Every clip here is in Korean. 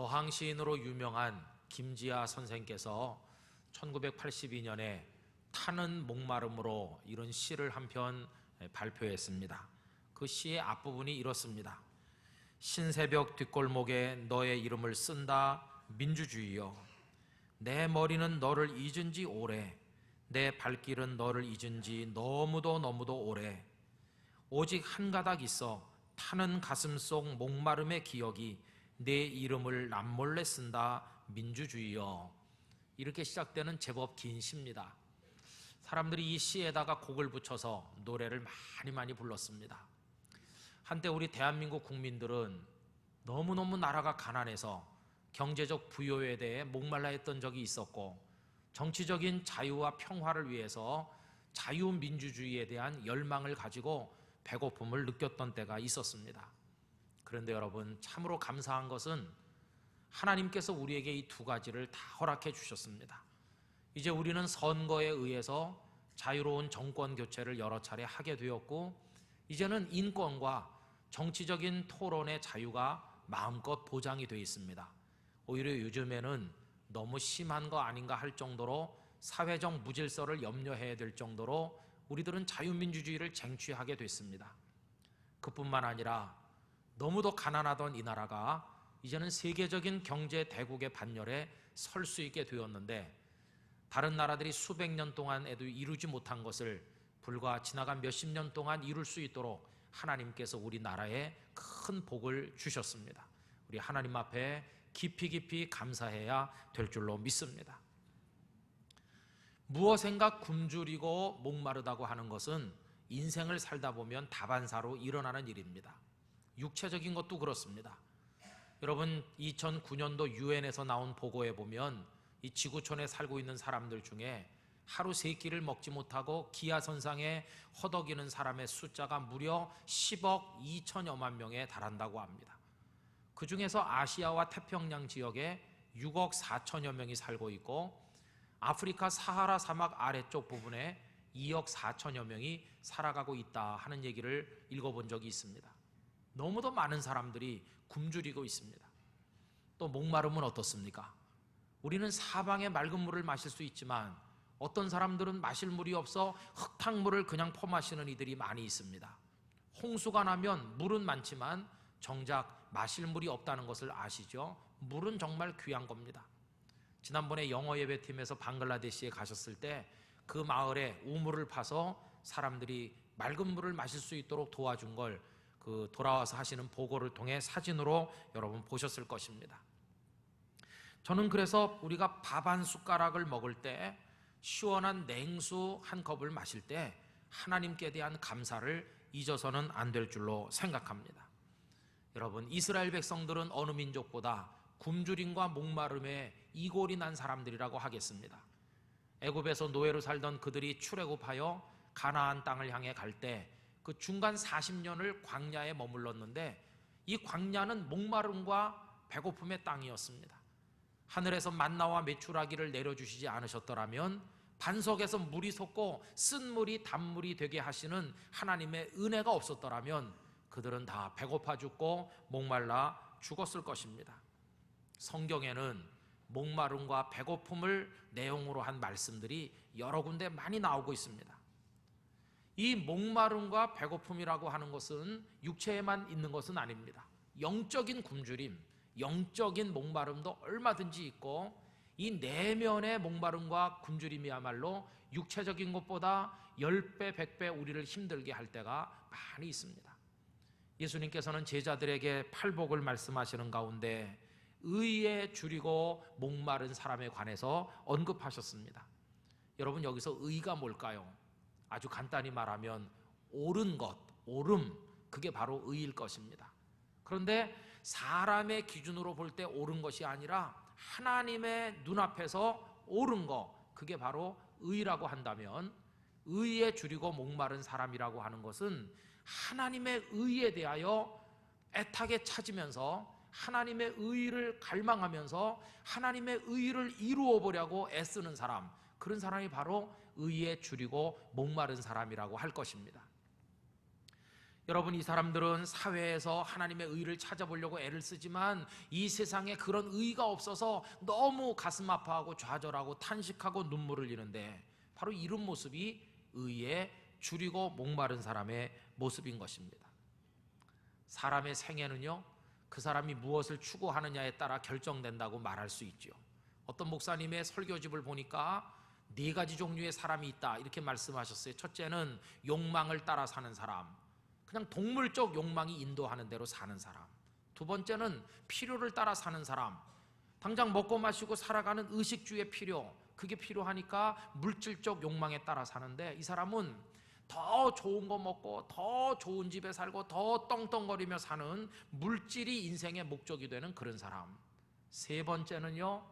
저항시인으로 유명한 김지아 선생께서 1982년에 타는 목마름으로 이런 시를 한 편 발표했습니다. 그 시의 앞부분이 이렇습니다. 신새벽 뒷골목에 너의 이름을 쓴다 민주주의여. 내 머리는 너를 잊은 지 오래, 내 발길은 너를 잊은 지 너무도 오래. 오직 한 가닥 있어 타는 가슴 속 목마름의 기억이 내 이름을 남몰래 쓴다 민주주의여. 이렇게 시작되는 제법 긴 시입니다. 사람들이 이 시에다가 곡을 붙여서 노래를 많이 불렀습니다. 한때 우리 대한민국 국민들은 너무너무 나라가 가난해서 경제적 부요에 대해 목말라 했던 적이 있었고, 정치적인 자유와 평화를 위해서 자유민주주의에 대한 열망을 가지고 배고픔을 느꼈던 때가 있었습니다. 그런데 여러분, 참으로 감사한 것은 하나님께서 우리에게 이 두 가지를 다 허락해 주셨습니다. 이제 우리는 선거에 의해서 자유로운 정권 교체를 여러 차례 하게 되었고, 이제는 인권과 정치적인 토론의 자유가 마음껏 보장이 되어 있습니다. 오히려 요즘에는 너무 심한 거 아닌가 할 정도로 사회적 무질서를 염려해야 될 정도로 우리들은 자유민주주의를 쟁취하게 됐습니다. 그뿐만 아니라 너무도 가난하던 이 나라가 이제는 세계적인 경제 대국의 반열에 설 수 있게 되었는데, 다른 나라들이 수백 년 동안에도 이루지 못한 것을 불과 지나간 몇십 년 동안 이룰 수 있도록 하나님께서 우리나라에 큰 복을 주셨습니다. 우리 하나님 앞에 깊이 감사해야 될 줄로 믿습니다. 무엇인가 굶주리고 목마르다고 하는 것은 인생을 살다 보면 다반사로 일어나는 일입니다. 육체적인 것도 그렇습니다. 여러분, 2009년도 유엔에서 나온 보고에 보면 이 지구촌에 살고 있는 사람들 중에 하루 세 끼를 먹지 못하고 기아선상에 허덕이는 사람의 숫자가 무려 10억 2천여만 명에 달한다고 합니다. 그 중에서 아시아와 태평양 지역에 6억 4천여 명이 살고 있고, 아프리카 사하라 사막 아래쪽 부분에 2억 4천여 명이 살아가고 있다 하는 얘기를 읽어본 적이 있습니다. 너무도 많은 사람들이 굶주리고 있습니다. 또 목마름은 어떻습니까? 우리는 사방에 맑은 물을 마실 수 있지만 어떤 사람들은 마실 물이 없어 흙탕물을 그냥 퍼마시는 이들이 많이 있습니다. 홍수가 나면 물은 많지만 정작 마실 물이 없다는 것을 아시죠? 물은 정말 귀한 겁니다. 지난번에 영어 예배팀에서 방글라데시에 가셨을 때 그 마을에 우물을 파서 사람들이 맑은 물을 마실 수 있도록 도와준 걸 돌아와서 하시는 보고를 통해 사진으로 여러분 보셨을 것입니다. 저는 그래서 우리가 밥 한 숟가락을 먹을 때, 시원한 냉수 한 컵을 마실 때 하나님께 대한 감사를 잊어서는 안 될 줄로 생각합니다. 여러분, 이스라엘 백성들은 어느 민족보다 굶주림과 목마름에 이골이 난 사람들이라고 하겠습니다. 애굽에서 노예로 살던 그들이 출애굽하여 가나안 땅을 향해 갈 때 그 중간 40년을 광야에 머물렀는데, 이 광야는 목마름과 배고픔의 땅이었습니다. 하늘에서 만나와 메추라기를 내려주시지 않으셨더라면, 반석에서 물이 솟고 쓴 물이 단물이 되게 하시는 하나님의 은혜가 없었더라면 그들은 다 배고파 죽고 목말라 죽었을 것입니다. 성경에는 목마름과 배고픔을 내용으로 한 말씀들이 여러 군데 많이 나오고 있습니다. 이 목마름과 배고픔이라고 하는 것은 육체에만 있는 것은 아닙니다. 영적인 굶주림, 영적인 목마름도 얼마든지 있고, 이 내면의 목마름과 굶주림이야말로 육체적인 것보다 10배, 100배 우리를 힘들게 할 때가 많이 있습니다. 예수님께서는 제자들에게 팔복을 말씀하시는 가운데 의에 줄이고 목마른 사람에 관해서 언급하셨습니다. 여러분, 여기서 의가 뭘까요? 아주 간단히 말하면 옳은 것, 옳음, 그게 바로 의일 것입니다. 그런데 사람의 기준으로 볼 때 옳은 것이 아니라 하나님의 눈앞에서 옳은 것, 그게 바로 의라고 한다면, 의에 줄이고 목마른 사람이라고 하는 것은 하나님의 의에 대하여 애타게 찾으면서 하나님의 의를 갈망하면서 하나님의 의를 이루어 보려고 애쓰는 사람, 그런 사람이 바로 의에 줄이고 목마른 사람이라고 할 것입니다. 여러분, 이 사람들은 사회에서 하나님의 의를 찾아보려고 애를 쓰지만 이 세상에 그런 의가 없어서 너무 가슴 아파하고 좌절하고 탄식하고 눈물을 흘리는데, 바로 이런 모습이 의에 줄이고 목마른 사람의 모습인 것입니다. 사람의 생애는요, 그 사람이 무엇을 추구하느냐에 따라 결정된다고 말할 수 있죠. 어떤 목사님의 설교집을 보니까 4가지 종류의 사람이 있다, 이렇게 말씀하셨어요. 첫째는 욕망을 따라 사는 사람, 그냥 동물적 욕망이 인도하는 대로 사는 사람. 두 번째는 필요를 따라 사는 사람, 당장 먹고 마시고 살아가는 의식주의 필요, 그게 필요하니까 물질적 욕망에 따라 사는데, 이 사람은 더 좋은 거 먹고 더 좋은 집에 살고 더 떵떵거리며 사는 물질이 인생의 목적이 되는 그런 사람. 세 번째는요,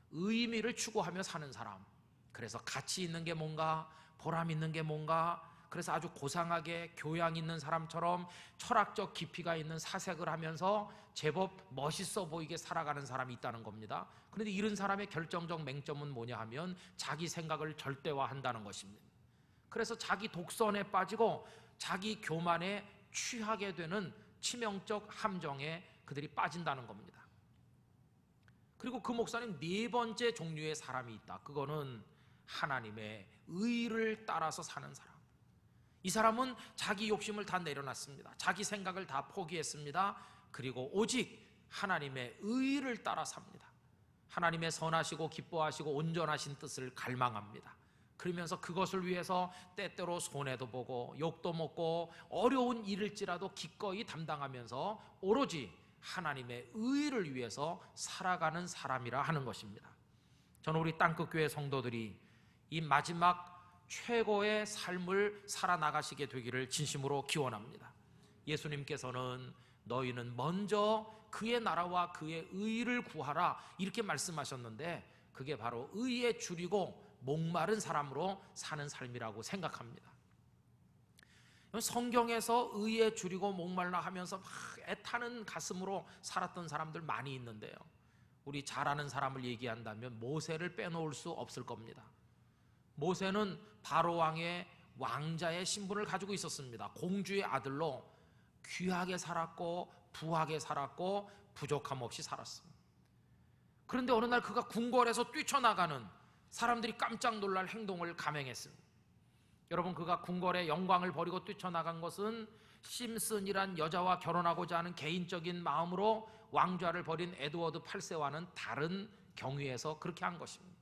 의미를 추구하며 사는 사람. 그래서 가치 있는 게 뭔가, 보람 있는 게 뭔가, 그래서 아주 고상하게 교양 있는 사람처럼 철학적 깊이가 있는 사색을 하면서 제법 멋있어 보이게 살아가는 사람이 있다는 겁니다. 그런데 이런 사람의 결정적 맹점은 뭐냐 하면 자기 생각을 절대화한다는 것입니다. 그래서 자기 독선에 빠지고 자기 교만에 취하게 되는 치명적 함정에 그들이 빠진다는 겁니다. 그리고 그 목사님 4번째 종류의 사람이 있다. 그거는 하나님의 의를 따라서 사는 사람. 이 사람은 자기 욕심을 다 내려놨습니다. 자기 생각을 다 포기했습니다. 그리고 오직 하나님의 의를 따라 삽니다. 하나님의 선하시고 기뻐하시고 온전하신 뜻을 갈망합니다. 그러면서 그것을 위해서 때때로 손해도 보고 욕도 먹고 어려운 일일지라도 기꺼이 담당하면서 오로지 하나님의 의를 위해서 살아가는 사람이라 하는 것입니다. 저는 우리 땅끝교회 성도들이 이 마지막 최고의 삶을 살아나가시게 되기를 진심으로 기원합니다. 예수님께서는 너희는 먼저 그의 나라와 그의 의를 구하라, 이렇게 말씀하셨는데, 그게 바로 의에 줄이고 목마른 사람으로 사는 삶이라고 생각합니다. 성경에서 의에 줄이고 목말라 하면서 막 애타는 가슴으로 살았던 사람들 많이 있는데요, 우리 잘 아는 사람을 얘기한다면 모세를 빼놓을 수 없을 겁니다. 모세는 바로 왕의 왕자의 신분을 가지고 있었습니다. 공주의 아들로 귀하게 살았고 부하게 살았고 부족함 없이 살았습니다. 그런데 어느 날 그가 궁궐에서 뛰쳐나가는, 사람들이 깜짝 놀랄 행동을 감행했습니다. 여러분, 그가 궁궐의 영광을 버리고 뛰쳐나간 것은 심슨이란 여자와 결혼하고자 하는 개인적인 마음으로 왕좌를 버린 에드워드 8세와는 다른 경위에서 그렇게 한 것입니다.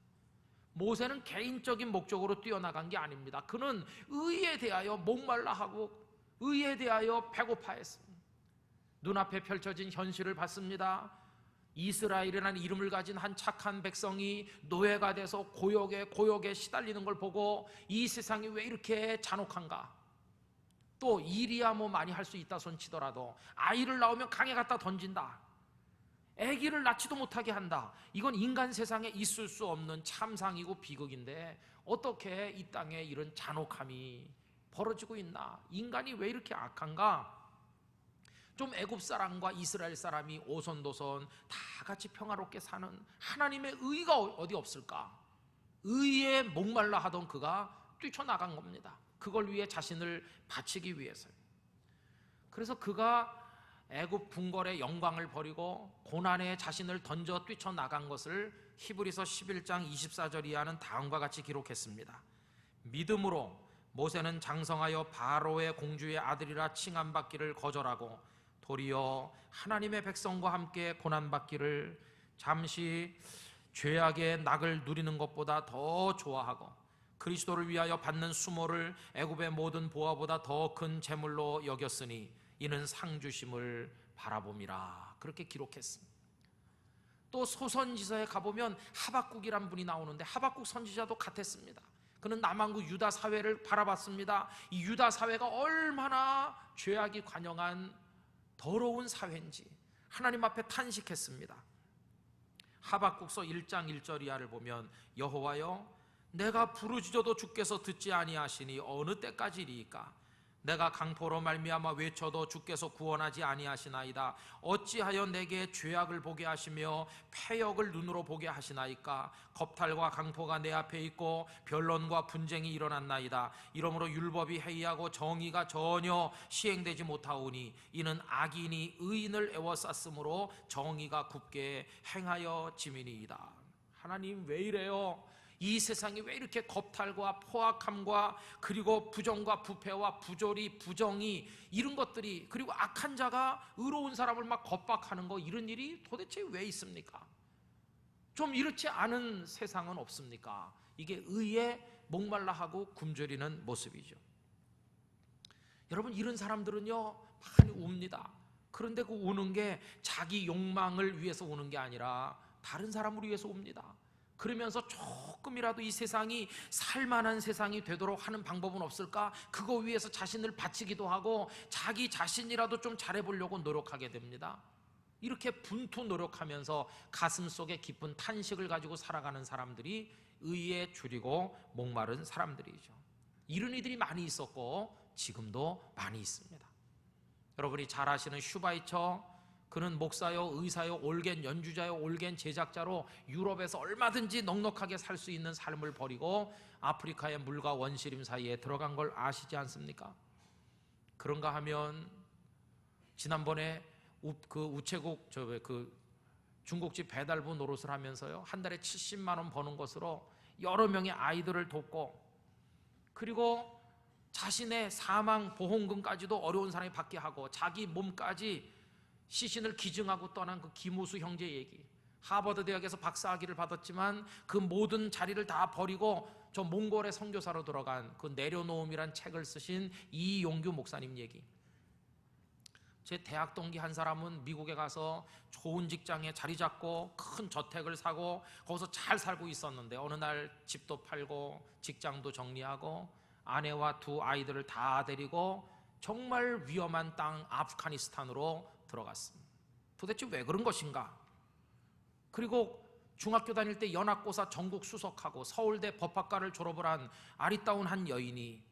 모세는 개인적인 목적으로 뛰어나간 게 아닙니다. 그는 의에 대하여 목말라 하고 의에 대하여 배고파했습니다. 눈앞에 펼쳐진 현실을 봤습니다. 이스라엘이라는 이름을 가진 한 착한 백성이 노예가 돼서 고역에 시달리는 걸 보고 이 세상이 왜 이렇게 잔혹한가. 또 일이야 뭐 많이 할 수 있다 손치더라도 아이를 낳으면 강에 갖다 던진다, 아기를 낳지도 못하게 한다. 이건 인간 세상에 있을 수 없는 참상이고 비극인데 어떻게 이 땅에 이런 잔혹함이 벌어지고 있나? 인간이 왜 이렇게 악한가? 좀 애굽 사람과 이스라엘 사람이 오손도손 다 같이 평화롭게 사는 하나님의 의가 어디 없을까? 의에 목말라 하던 그가 뛰쳐나간 겁니다. 그걸 위해 자신을 바치기 위해서요. 그래서 그가 애굽 궁궐의 영광을 버리고 고난에 자신을 던져 뛰쳐나간 것을 히브리서 11장 24절 이하는 다음과 같이 기록했습니다. 믿음으로 모세는 장성하여 바로의 공주의 아들이라 칭함받기를 거절하고 도리어 하나님의 백성과 함께 고난받기를 잠시 죄악의 낙을 누리는 것보다 더 좋아하고 그리스도를 위하여 받는 수모를 애굽의 모든 보화보다 더 큰 재물로 여겼으니 이는 상주심을 바라봄이라, 그렇게 기록했습니다. 또 소선지서에 가보면 하박국이란 분이 나오는데 하박국 선지자도 같았습니다. 그는 남한국 유다 사회를 바라봤습니다. 이 유다 사회가 얼마나 죄악이 관영한 더러운 사회인지 하나님 앞에 탄식했습니다. 하박국서 1장 1절 이하를 보면 여호와여, 내가 부르짖어도 주께서 듣지 아니하시니 어느 때까지리이까? 내가 강포로 말미암아 외쳐도 주께서 구원하지 아니하시나이다. 어찌하여 내게 죄악을 보게 하시며 패역을 눈으로 보게 하시나이까. 겁탈과 강포가 내 앞에 있고 변론과 분쟁이 일어났나이다. 이러므로 율법이 해이하고 정의가 전혀 시행되지 못하오니 이는 악인이 의인을 애워쌌으므로 정의가 굳게 행하여 지민이이다. 하나님 왜 이래요? 이 세상이 왜 이렇게 겁탈과 포악함과 그리고 부정과 부패와 부조리, 부정이 이런 것들이, 그리고 악한 자가 의로운 사람을 막 겁박하는 거, 이런 일이 도대체 왜 있습니까? 좀 이렇지 않은 세상은 없습니까? 이게 의에 목말라 하고 굶주리는 모습이죠. 여러분, 이런 사람들은요 많이 웁니다. 그런데 그 우는 게 자기 욕망을 위해서 우는 게 아니라 다른 사람을 위해서 웁니다. 그러면서 조금이라도 이 세상이 살만한 세상이 되도록 하는 방법은 없을까? 그거 위해서 자신을 바치기도 하고 자기 자신이라도 좀 잘해보려고 노력하게 됩니다. 이렇게 분투 노력하면서 가슴속에 깊은 탄식을 가지고 살아가는 사람들이 의에 줄이고 목마른 사람들이죠. 이런 이들이 많이 있었고 지금도 많이 있습니다. 여러분이 잘 아시는 슈바이처, 그는 목사요, 의사요, 올겐 연주자요, 올겐 제작자로 유럽에서 얼마든지 넉넉하게 살 수 있는 삶을 버리고 아프리카의 물과 원시림 사이에 들어간 걸 아시지 않습니까? 그런가 하면 지난번에 우체국 중국집 배달부 노릇을 하면서요, 한 달에 70만 원 버는 것으로 여러 명의 아이들을 돕고, 그리고 자신의 사망 보험금까지도 어려운 사람이 받게 하고 자기 몸까지 시신을 기증하고 떠난 그 김우수 형제 얘기, 하버드 대학에서 박사학위를 받았지만 그 모든 자리를 다 버리고 저 몽골의 선교사로 들어간 그 내려놓음이란 책을 쓰신 이용규 목사님 얘기. 제 대학 동기 한 사람은 미국에 가서 좋은 직장에 자리 잡고 큰 저택을 사고 거기서 잘 살고 있었는데 어느 날 집도 팔고 직장도 정리하고 아내와 두 아이들을 다 데리고 정말 위험한 땅 아프가니스탄으로 들어갔습니다. 도대체 왜 그런 것인가? 그리고 중학교 다닐 때 연합고사 전국 수석하고 서울대 법학과를 졸업을 한 아리따운 한 여인이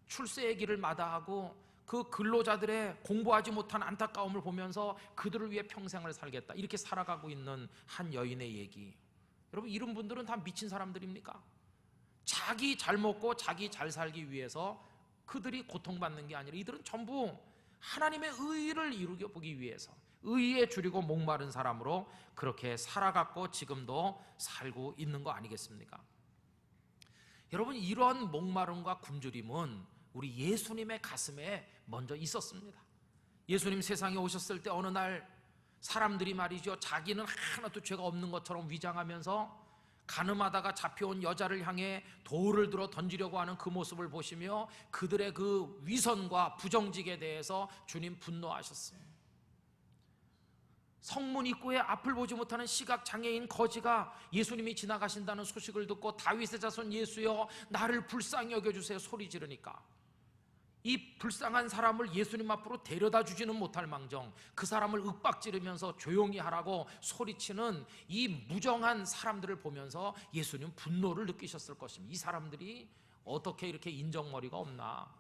출세의 길을 마다하고 그 근로자들의 공부하지 못한 안타까움을 보면서 그들을 위해 평생을 살겠다, 이렇게 살아가고 있는 한 여인의 얘기. 여러분, 이런 분들은 다 미친 사람들입니까? 자기 잘 먹고 자기 잘 살기 위해서 그들이 고통받는 게 아니라 이들은 전부 하나님의 의를 이루게 보기 위해서 의에 줄이고 목마른 사람으로 그렇게 살아갔고 지금도 살고 있는 거 아니겠습니까? 여러분, 이런 목마름과 굶주림은 우리 예수님의 가슴에 먼저 있었습니다. 예수님 세상에 오셨을 때 어느 날 사람들이 말이죠, 자기는 하나도 죄가 없는 것처럼 위장하면서 가늠하다가 잡혀온 여자를 향해 돌을 들어 던지려고 하는 그 모습을 보시며 그들의 그 위선과 부정직에 대해서 주님 분노하셨습니다. 성문 입구에 앞을 보지 못하는 시각장애인 거지가 예수님이 지나가신다는 소식을 듣고 다윗의 자손 예수여 나를 불쌍히 여겨주세요 소리 지르니까 이 불쌍한 사람을 예수님 앞으로 데려다 주지는 못할 망정 그 사람을 윽박지르면서 조용히 하라고 소리치는 이 무정한 사람들을 보면서 예수님 분노를 느끼셨을 것입니다. 이 사람들이 어떻게 이렇게 인정머리가 없나.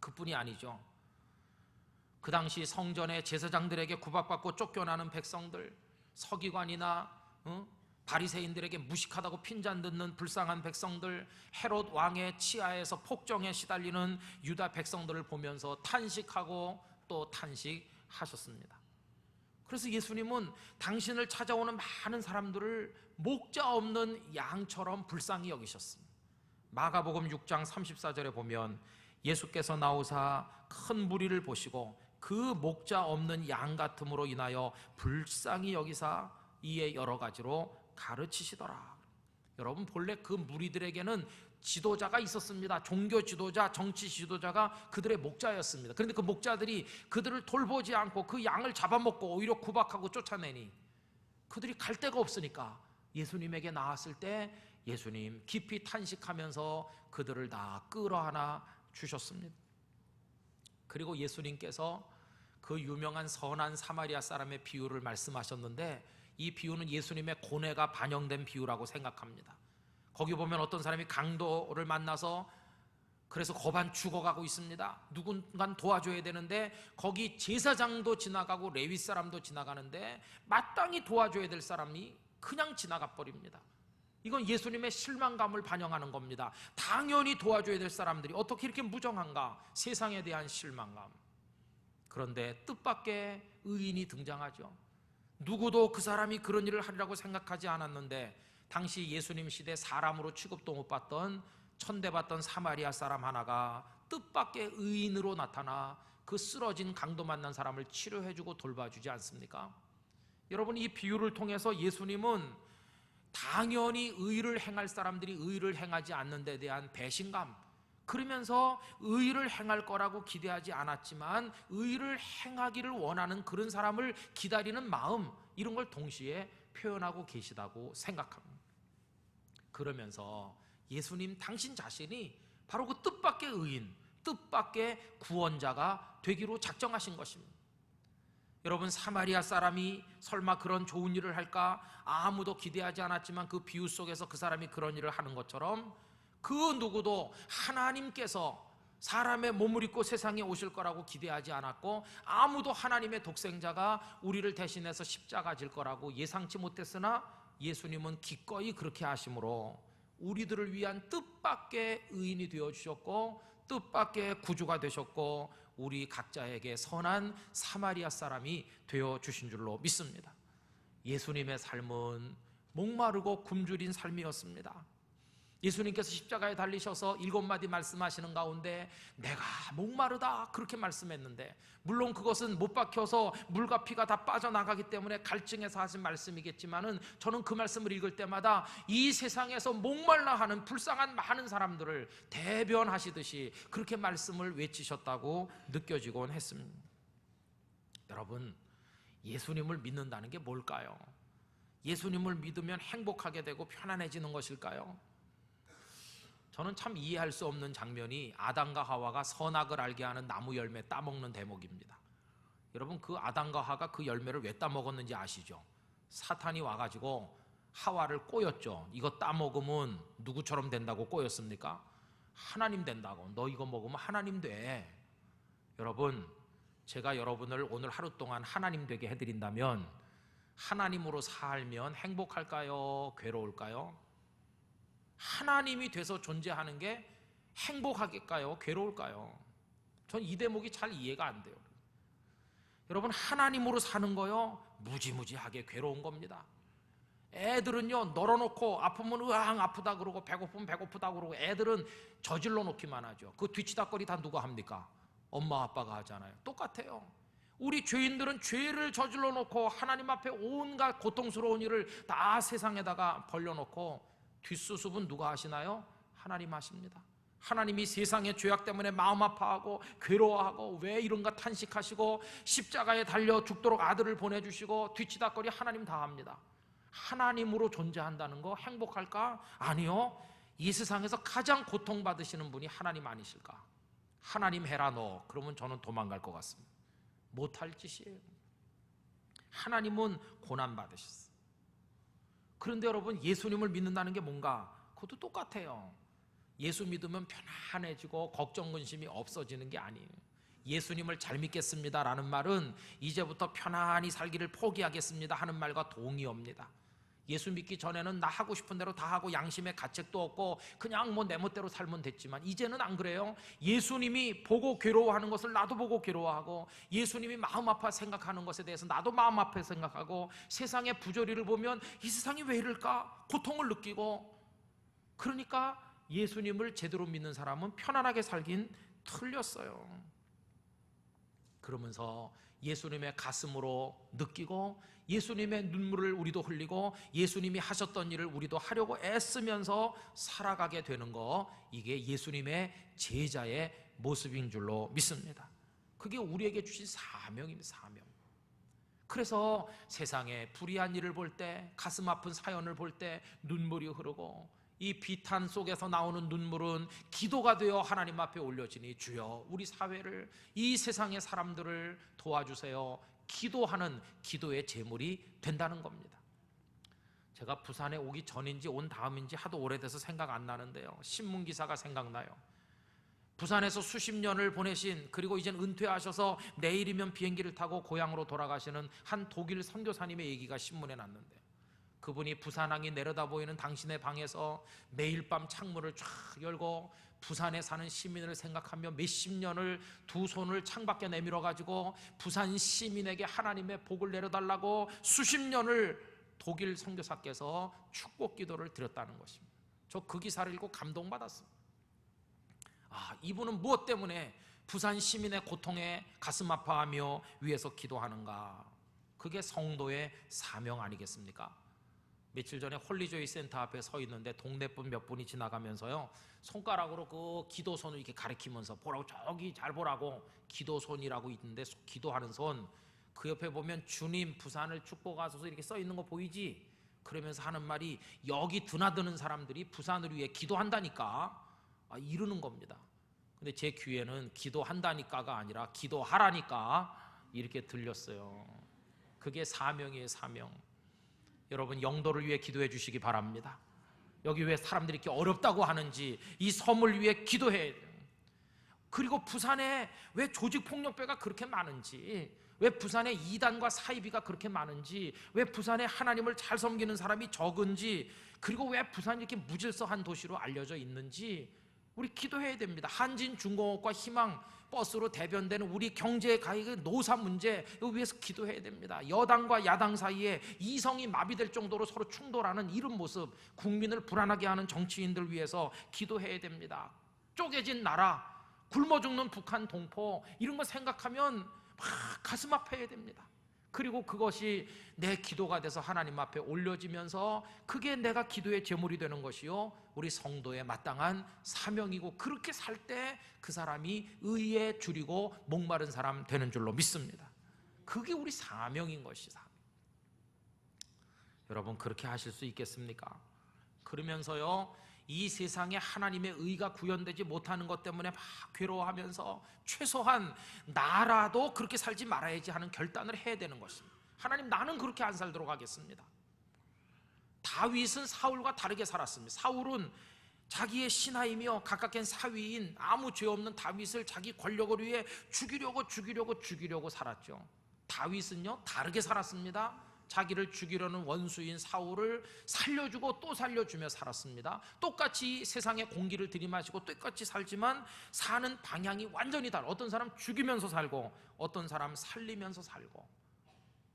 그뿐이 아니죠. 그 당시 성전의 제사장들에게 구박받고 쫓겨나는 백성들, 서기관이나 바리새인들에게 무식하다고 핀잔 듣는 불쌍한 백성들, 헤롯 왕의 치하에서 폭정에 시달리는 유다 백성들을 보면서 탄식하고 또 탄식하셨습니다. 그래서 예수님은 당신을 찾아오는 많은 사람들을 목자 없는 양처럼 불쌍히 여기셨습니다. 마가복음 6장 34절에 보면 예수께서 나오사 큰 무리를 보시고 그 목자 없는 양 같음으로 인하여 불쌍히 여기사 이에 여러 가지로 가르치시더라. 여러분, 본래 그 무리들에게는 지도자가 있었습니다. 종교 지도자, 정치 지도자가 그들의 목자였습니다. 그런데 그 목자들이 그들을 돌보지 않고 그 양을 잡아먹고 오히려 구박하고 쫓아내니 그들이 갈 데가 없으니까 예수님에게 나왔을 때 예수님 깊이 탄식하면서 그들을 다 끌어안아 주셨습니다. 그리고 예수님께서 그 유명한 선한 사마리아 사람의 비유를 말씀하셨는데 이 비유는 예수님의 고뇌가 반영된 비유라고 생각합니다. 거기 보면 어떤 사람이 강도를 만나서 그래서 거반 죽어가고 있습니다. 누군가 도와줘야 되는데 거기 제사장도 지나가고 레위 사람도 지나가는데 마땅히 도와줘야 될 사람이 그냥 지나가 버립니다. 이건 예수님의 실망감을 반영하는 겁니다. 당연히 도와줘야 될 사람들이 어떻게 이렇게 무정한가? 세상에 대한 실망감. 그런데 뜻밖의 의인이 등장하죠. 누구도 그 사람이 그런 일을 하리라고 생각하지 않았는데 당시 예수님 시대 사람으로 취급도 못 받던 천대받던 사마리아 사람 하나가 뜻밖의 의인으로 나타나 그 쓰러진 강도 만난 사람을 치료해주고 돌봐주지 않습니까? 여러분, 이 비유를 통해서 예수님은 당연히 의를 행할 사람들이 의를 행하지 않는 데 대한 배신감, 그러면서 의를 행할 거라고 기대하지 않았지만 의를 행하기를 원하는 그런 사람을 기다리는 마음, 이런 걸 동시에 표현하고 계시다고 생각합니다. 그러면서 예수님 당신 자신이 바로 그 뜻밖의 의인, 뜻밖의 구원자가 되기로 작정하신 것입니다. 여러분, 사마리아 사람이 설마 그런 좋은 일을 할까? 아무도 기대하지 않았지만 그 비유 속에서 그 사람이 그런 일을 하는 것처럼 그 누구도 하나님께서 사람의 몸을 입고 세상에 오실 거라고 기대하지 않았고 아무도 하나님의 독생자가 우리를 대신해서 십자가 질 거라고 예상치 못했으나 예수님은 기꺼이 그렇게 하심으로 우리들을 위한 뜻밖의 의인이 되어주셨고 뜻밖의 구주가 되셨고 우리 각자에게 선한 사마리아 사람이 되어주신 줄로 믿습니다. 예수님의 삶은 목마르고 굶주린 삶이었습니다. 예수님께서 십자가에 달리셔서 7마디 말씀하시는 가운데 내가 목마르다 그렇게 말씀했는데, 물론 그것은 못 박혀서 물과 피가 다 빠져나가기 때문에 갈증해서 하신 말씀이겠지만은 저는 그 말씀을 읽을 때마다 이 세상에서 목말라 하는 불쌍한 많은 사람들을 대변하시듯이 그렇게 말씀을 외치셨다고 느껴지곤 했습니다. 여러분, 예수님을 믿는다는 게 뭘까요? 예수님을 믿으면 행복하게 되고 편안해지는 것일까요? 저는 참 이해할 수 없는 장면이 아담과 하와가 선악을 알게 하는 나무 열매 따먹는 대목입니다. 여러분, 그 아담과 하와가 그 열매를 왜 따먹었는지 아시죠? 사탄이 와가지고 하와를 꼬였죠. 이거 따먹으면 누구처럼 된다고 꼬였습니까? 하나님 된다고. 너 이거 먹으면 하나님 돼. 여러분, 제가 여러분을 오늘 하루 동안 하나님 되게 해드린다면 하나님으로 살면 행복할까요? 괴로울까요? 하나님이 돼서 존재하는 게 행복하겠까요? 괴로울까요? 전 이 대목이 잘 이해가 안 돼요. 여러분, 하나님으로 사는 거요, 무지무지하게 괴로운 겁니다. 애들은요, 널어놓고 아프면 으앙 아프다 그러고 배고프면 배고프다 그러고 애들은 저질러 놓기만 하죠. 그 뒤치다거리 다 누가 합니까? 엄마 아빠가 하잖아요. 똑같아요. 우리 죄인들은 죄를 저질러 놓고 하나님 앞에 온갖 고통스러운 일을 다 세상에다가 벌려놓고 뒷수습은 누가 하시나요? 하나님 하십니다. 하나님이 세상의 죄악 때문에 마음 아파하고 괴로워하고 왜 이런가 탄식하시고 십자가에 달려 죽도록 아들을 보내주시고 뒤치다거리 하나님 다 합니다. 하나님으로 존재한다는 거 행복할까? 아니요. 이 세상에서 가장 고통받으시는 분이 하나님 아니실까? 하나님 해라 너. 그러면 저는 도망갈 것 같습니다. 못할 짓이에요. 하나님은 고난받으셨어요. 그런데 여러분, 예수님을 믿는다는 게 뭔가? 그것도 똑같아요. 예수 믿으면 편안해지고 걱정 근심이 없어지는 게 아니에요. 예수님을 잘 믿겠습니다라는 말은 이제부터 편안히 살기를 포기하겠습니다 하는 말과 동의어입니다. 예수 믿기 전에는 나 하고 싶은 대로 다 하고 양심의 가책도 없고 그냥 뭐 내 멋대로 살면 됐지만 이제는 안 그래요. 예수님이 보고 괴로워하는 것을 나도 보고 괴로워하고 예수님이 마음 아파 생각하는 것에 대해서 나도 마음 아파 생각하고 세상의 부조리를 보면 이 세상이 왜 이럴까? 고통을 느끼고. 그러니까 예수님을 제대로 믿는 사람은 편안하게 살긴 틀렸어요. 그러면서 예수님의 가슴으로 느끼고 예수님의 눈물을 우리도 흘리고 예수님이 하셨던 일을 우리도 하려고 애쓰면서 살아가게 되는 거, 이게 예수님의 제자의 모습인 줄로 믿습니다. 그게 우리에게 주신 사명입니다. 사명. 그래서 세상에 불의한 일을 볼 때, 가슴 아픈 사연을 볼 때 눈물이 흐르고 이 비탄 속에서 나오는 눈물은 기도가 되어 하나님 앞에 올려지니 주여 우리 사회를, 이 세상의 사람들을 도와주세요. 기도하는 기도의 제물이 된다는 겁니다. 제가 부산에 오기 전인지 온 다음인지 하도 오래돼서 생각 안 나는데요, 신문기사가 생각나요. 부산에서 수십 년을 보내신, 그리고 이젠 은퇴하셔서 내일이면 비행기를 타고 고향으로 돌아가시는 한 독일 선교사님의 얘기가 신문에 났는데, 그분이 부산항이 내려다 보이는 당신의 방에서 매일 밤 창문을 쫙 열고 부산에 사는 시민을 생각하며 몇십 년을 두 손을 창밖에 내밀어 가지고 부산 시민에게 하나님의 복을 내려달라고 수십 년을 독일 선교사께서 축복 기도를 드렸다는 것입니다. 저 그 기사를 읽고 감동받았습니다. 이분은 무엇 때문에 부산 시민의 고통에 가슴 아파하며 위에서 기도하는가? 그게 성도의 사명 아니겠습니까? 며칠 전에 홀리조이 센터 앞에 서 있는데 동네 분 몇 분이 지나가면서요, 손가락으로 그 기도손을 이렇게 가리키면서 보라고, 저기 잘 보라고, 기도손이라고 있는데 기도하는 손, 그 옆에 보면 주님 부산을 축복하소서 이렇게 써 있는 거 보이지? 그러면서 하는 말이, 여기 드나드는 사람들이 부산을 위해 기도한다니까, 이러는 겁니다. 근데 제 귀에는 기도한다니까가 아니라 기도하라니까 이렇게 들렸어요. 그게 사명이에요, 사명. 여러분, 영도를 위해 기도해 주시기 바랍니다. 여기 왜 사람들이 이렇게 어렵다고 하는지 이 섬을 위해 기도해야 돼요. 그리고 부산에 왜 조직폭력배가 그렇게 많은지, 왜 부산에 이단과 사이비가 그렇게 많은지, 왜 부산에 하나님을 잘 섬기는 사람이 적은지, 그리고 왜 부산이 이렇게 무질서한 도시로 알려져 있는지 우리 기도해야 됩니다. 한진중공업과 희망 버스로 대변되는 우리 경제 가액의 노사 문제, 이거 위해서 기도해야 됩니다. 여당과 야당 사이에 이성이 마비될 정도로 서로 충돌하는 이런 모습, 국민을 불안하게 하는 정치인들 위해서 기도해야 됩니다. 쪼개진 나라, 굶어 죽는 북한 동포, 이런 거 생각하면 막 가슴 아파야 됩니다. 그리고 그것이 내 기도가 돼서 하나님 앞에 올려지면서 그게 내가 기도의 제물이 되는 것이요, 우리 성도의 마땅한 사명이고, 그렇게 살 때 그 사람이 의에 줄이고 목마른 사람 되는 줄로 믿습니다. 그게 우리 사명인 것이다. 여러분, 그렇게 하실 수 있겠습니까? 그러면서요, 이 세상에 하나님의 의가 구현되지 못하는 것 때문에 막 괴로워하면서 최소한 나라도 그렇게 살지 말아야지 하는 결단을 해야 되는 것입니다. 하나님, 나는 그렇게 안 살도록 하겠습니다. 다윗은 사울과 다르게 살았습니다. 사울은 자기의 신하이며 가깝게 사위인 아무 죄 없는 다윗을 자기 권력을 위해 죽이려고 살았죠. 다윗은요, 다르게 살았습니다. 자기를 죽이려는 원수인 사울을 살려주고 또 살려주며 살았습니다. 똑같이 세상의 공기를 들이마시고 똑같이 살지만 사는 방향이 완전히 다르고, 어떤 사람 죽이면서 살고 어떤 사람 살리면서 살고.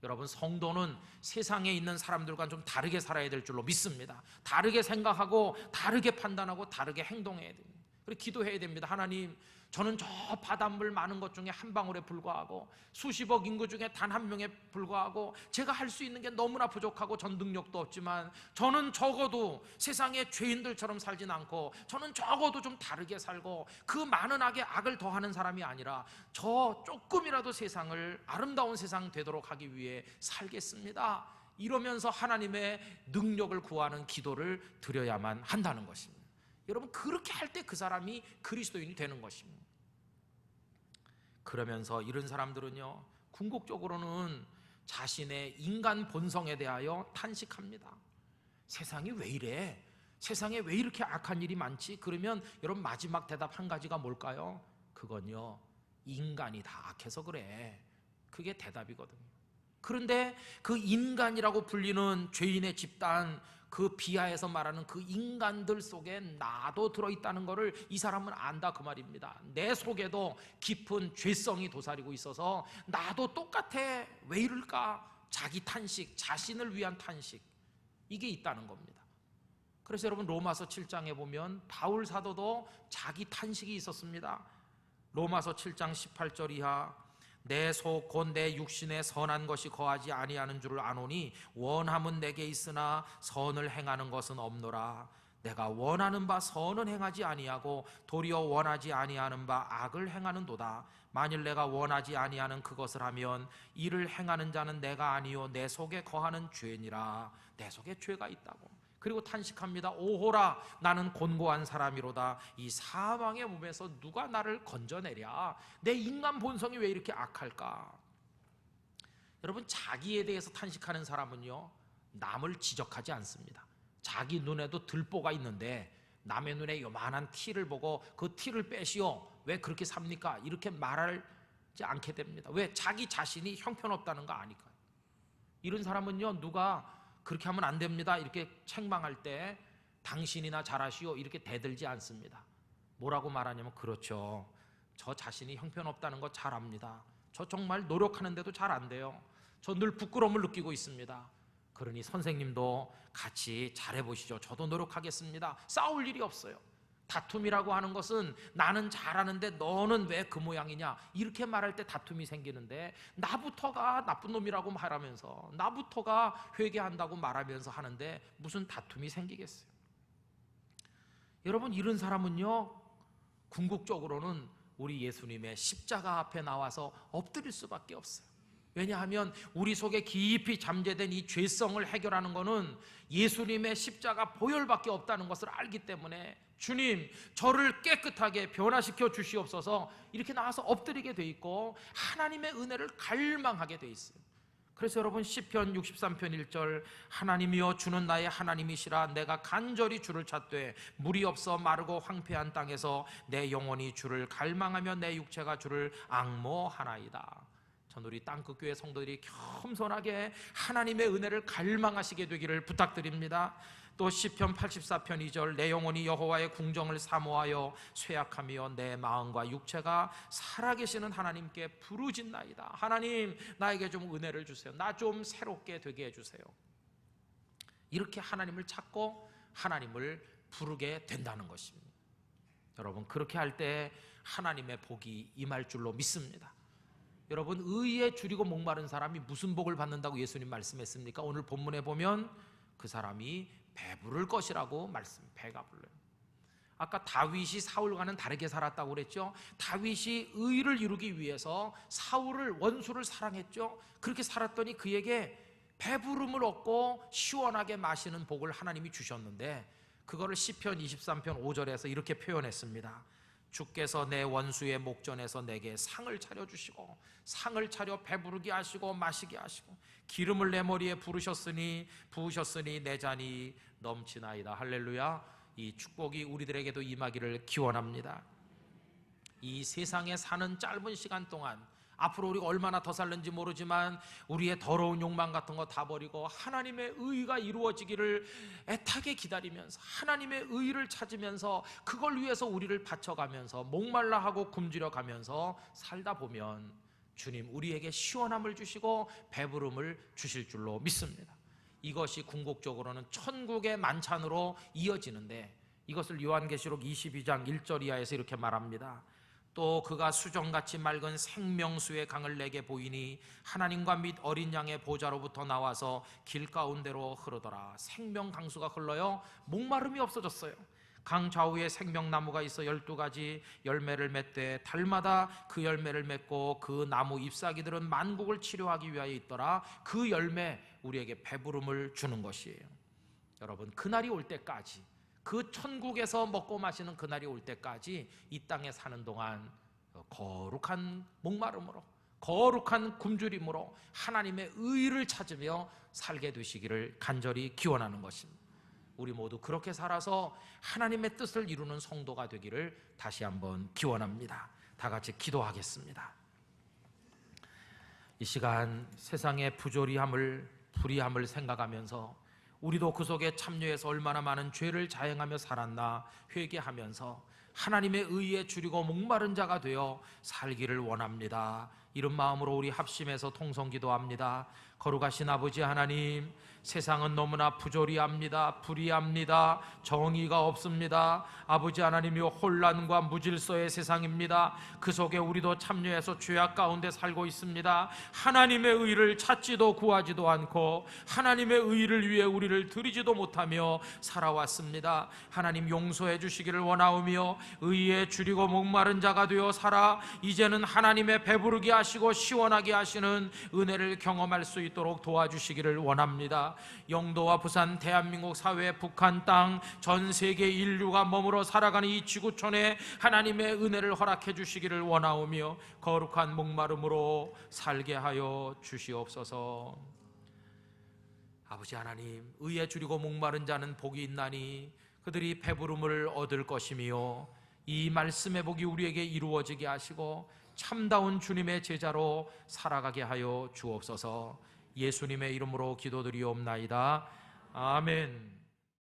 여러분, 성도는 세상에 있는 사람들과 좀 다르게 살아야 될 줄로 믿습니다. 다르게 생각하고 다르게 판단하고 다르게 행동해야 됩니다. 그리고 기도해야 됩니다. 하나님, 저는 저 바닷물 많은 것 중에 한 방울에 불과하고 수십억 인구 중에 단 한 명에 불과하고 제가 할 수 있는 게 너무나 부족하고 전 능력도 없지만 저는 적어도 세상의 죄인들처럼 살진 않고 저는 적어도 좀 다르게 살고 그 많은 악에 악을 더하는 사람이 아니라 저 조금이라도 세상을 아름다운 세상 되도록 하기 위해 살겠습니다. 이러면서 하나님의 능력을 구하는 기도를 드려야만 한다는 것입니다. 여러분, 그렇게 할 때 그 사람이 그리스도인이 되는 것입니다. 그러면서 이런 사람들은요, 궁극적으로는 자신의 인간 본성에 대하여 탄식합니다. 세상이 왜 이래? 세상에 왜 이렇게 악한 일이 많지? 그러면 여러분, 마지막 대답 한 가지가 뭘까요? 그건요, 인간이 다 악해서 그래. 그게 대답이거든요. 그런데 그 인간이라고 불리는 죄인의 집단, 그 비하에서 말하는 그 인간들 속에 나도 들어있다는 것을 이 사람은 안다, 그 말입니다. 내 속에도 깊은 죄성이 도사리고 있어서 나도 똑같아, 왜 이럴까? 자기 탄식, 자신을 위한 탄식, 이게 있다는 겁니다. 그래서 여러분, 로마서 7장에 보면 바울 사도도 자기 탄식이 있었습니다. 로마서 7장 18절 이하, 내 속 곧 내 육신에 선한 것이 거하지 아니하는 줄을 아노니 원함은 내게 있으나 선을 행하는 것은 없노라. 내가 원하는 바 선은 행하지 아니하고 도리어 원하지 아니하는 바 악을 행하는도다. 만일 내가 원하지 아니하는 그것을 하면 이를 행하는 자는 내가 아니요 내 속에 거하는 죄니라. 내 속에 죄가 있다고. 그리고 탄식합니다. 오호라, 나는 곤고한 사람이로다. 이 사망의 몸에서 누가 나를 건져내랴. 내 인간 본성이 왜 이렇게 악할까? 여러분, 자기에 대해서 탄식하는 사람은요, 남을 지적하지 않습니다. 자기 눈에도 들보가 있는데 남의 눈에 요만한 티를 보고 그 티를 빼시오, 왜 그렇게 삽니까? 이렇게 말하지 않게 됩니다. 왜? 자기 자신이 형편없다는 거 아니까요. 이런 사람은요, 누가 그렇게 하면 안 됩니다 이렇게 책망할 때 당신이나 잘하시오 이렇게 대들지 않습니다. 뭐라고 말하냐면, 그렇죠, 저 자신이 형편없다는 거 잘 압니다. 저 정말 노력하는데도 잘 안 돼요. 저 늘 부끄러움을 느끼고 있습니다. 그러니 선생님도 같이 잘해보시죠. 저도 노력하겠습니다. 싸울 일이 없어요. 다툼이라고 하는 것은 나는 잘하는데 너는 왜 그 모양이냐 이렇게 말할 때 다툼이 생기는데, 나부터가 나쁜 놈이라고 말하면서, 나부터가 회개한다고 말하면서 하는데 무슨 다툼이 생기겠어요? 여러분, 이런 사람은요, 궁극적으로는 우리 예수님의 십자가 앞에 나와서 엎드릴 수밖에 없어요. 왜냐하면 우리 속에 깊이 잠재된 이 죄성을 해결하는 것은 예수님의 십자가 보혈밖에 없다는 것을 알기 때문에, 주님 저를 깨끗하게 변화시켜 주시옵소서 이렇게 나와서 엎드리게 돼 있고, 하나님의 은혜를 갈망하게 돼 있어요. 그래서 여러분, 시편 63편 1절, 하나님이여 주는 나의 하나님이시라, 내가 간절히 주를 찾되 물이 없어 마르고 황폐한 땅에서 내 영혼이 주를 갈망하며 내 육체가 주를 앙모하나이다. 전 우리 땅끝교회 성도들이 겸손하게 하나님의 은혜를 갈망하시게 되기를 부탁드립니다. 또 시편 84편 2절, 내 영혼이 여호와의 궁정을 사모하여 쇠약하며 내 마음과 육체가 살아계시는 하나님께 부르짖나이다. 하나님, 나에게 좀 은혜를 주세요. 나 좀 새롭게 되게 해주세요. 이렇게 하나님을 찾고 하나님을 부르게 된다는 것입니다. 여러분, 그렇게 할 때 하나님의 복이 임할 줄로 믿습니다. 여러분, 의에 줄이고 목마른 사람이 무슨 복을 받는다고 예수님 말씀했습니까? 오늘 본문에 보면 그 사람이 배부를 것이라고 배가 불러요. 아까 다윗이 사울과는 다르게 살았다고 그랬죠. 다윗이 의를 이루기 위해서 사울을, 원수를 사랑했죠. 그렇게 살았더니 그에게 배부름을 얻고 시원하게 마시는 복을 하나님이 주셨는데, 그거를 시편 23편 5절에서 이렇게 표현했습니다. 주께서 내 원수의 목전에서 내게 상을 차려주시고 상을 차려 배부르게 하시고 마시게 하시고 기름을 내 머리에 부으셨으니 내 잔이 넘치나이다. 할렐루야. 이 축복이 우리들에게도 임하기를 기원합니다. 이 세상에 사는 짧은 시간 동안 앞으로 우리가 얼마나 더 살는지 모르지만 우리의 더러운 욕망 같은 거 다 버리고 하나님의 의가 이루어지기를 애타게 기다리면서 하나님의 의를 찾으면서 그걸 위해서 우리를 바쳐가면서 목말라 하고 굶주려 가면서 살다 보면 주님 우리에게 시원함을 주시고 배부름을 주실 줄로 믿습니다. 이것이 궁극적으로는 천국의 만찬으로 이어지는데, 이것을 요한계시록 22장 1절 이하에서 이렇게 말합니다. 또 그가 수정같이 맑은 생명수의 강을 내게 보이니 하나님과 및 어린 양의 보좌로부터 나와서 길가운데로 흐르더라. 생명 강수가 흘러요. 목마름이 없어졌어요. 강 좌우에 생명나무가 있어 12가지 열매를 맺되 달마다 그 열매를 맺고 그 나무 잎사귀들은 만국을 치료하기 위하여 있더라. 그 열매 우리에게 배부름을 주는 것이에요. 여러분, 그날이 올 때까지, 그 천국에서 먹고 마시는 그날이 올 때까지 이 땅에 사는 동안 거룩한 목마름으로, 거룩한 굶주림으로 하나님의 의를 찾으며 살게 되시기를 간절히 기원하는 것입니다. 우리 모두 그렇게 살아서 하나님의 뜻을 이루는 성도가 되기를 다시 한번 기원합니다. 다 같이 기도하겠습니다. 이 시간 세상의 부조리함을, 불의함을 생각하면서 우리도 그 속에 참여해서 얼마나 많은 죄를 자행하며 살았나 회개하면서 하나님의 의에 줄이고 목마른 자가 되어 살기를 원합니다. 이런 마음으로 우리 합심해서 통성기도합니다. 거룩하신 아버지 하나님, 세상은 너무나 부조리합니다. 불의합니다. 정의가 없습니다. 아버지 하나님이 혼란과 무질서의 세상입니다. 그 속에 우리도 참여해서 죄악 가운데 살고 있습니다. 하나님의 의를 찾지도 구하지도 않고 하나님의 의를 위해 우리를 드리지도 못하며 살아왔습니다. 하나님 용서해 주시기를 원하오며 의에 줄이고 목마른 자가 되어 살아 이제는 하나님의 배부르게 하시고 시원하게 하시는 은혜를 경험할 수 있도록 도와주시기를 원합니다. 영도와 부산, 대한민국 사회, 북한 땅, 전 세계 인류가 머물러 살아가는 이 지구촌에 하나님의 은혜를 허락해 주시기를 원하오며 거룩한 목마름으로 살게 하여 주시옵소서. 아버지 하나님, 의에 줄이고 목마른 자는 복이 있나니 그들이 배부름을 얻을 것이며 이 말씀의 복이 우리에게 이루어지게 하시고 참다운 주님의 제자로 살아가게 하여 주옵소서. 예수님의 이름으로 기도드리옵나이다. 아멘.